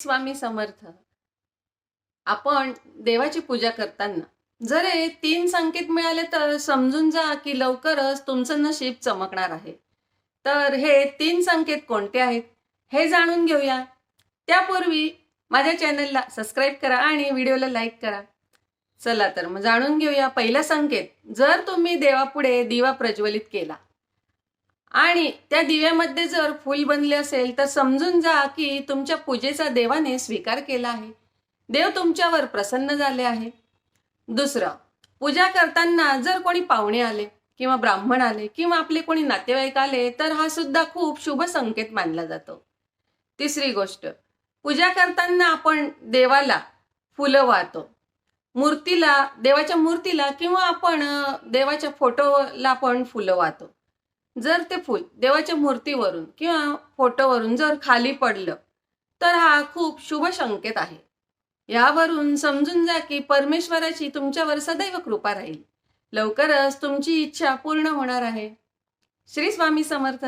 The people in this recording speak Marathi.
स्वामी समर्थ. आपण देवाची पूजा करताना जर हे 3 संकेत मिळाले तर समजून जा की लवकरच तुमचं नशीब चमकणार आहे. तर हे 3 संकेत कोणते आहेत हे जाणून घेऊया. त्यापूर्वी माझ्या चॅनलला सबस्क्राईब करा आणि व्हिडिओला लाईक करा. चला तर मग जाणून घेऊया. पहिला संकेत, जर तुम्ही देवापुढे दिवा प्रज्वलित केला आणि त्या दिव्यामध्ये जर फूल बनले असेल तर समजून जा की तुमच्या पूजेचा देवाने स्वीकार केला आहे. देव तुमच्यावर प्रसन्न झाले आहे. दुसरं, पूजा करताना जर कोणी पाहुणे आले किंवा ब्राह्मण आले किंवा आपले कोणी नातेवाईक आले तर हा सुद्धा खूप शुभ संकेत मानला जातो. तिसरी गोष्ट, पूजा करताना आपण देवाला फुलं वाहतो. देवाच्या मूर्तीला किंवा आपण देवाच्या फोटोला पण फुलं वाहतो. जर ते फूल देवाच्या मूर्तीवरून किंवा फोटोवरून जर खाली पडलं तर हा खूप शुभ संकेत आहे. यावरून समजून जा की परमेश्वराची तुमच्यावर सदैव कृपा राहील. लवकरच तुमची इच्छा पूर्ण होणार आहे. श्री स्वामी समर्थ.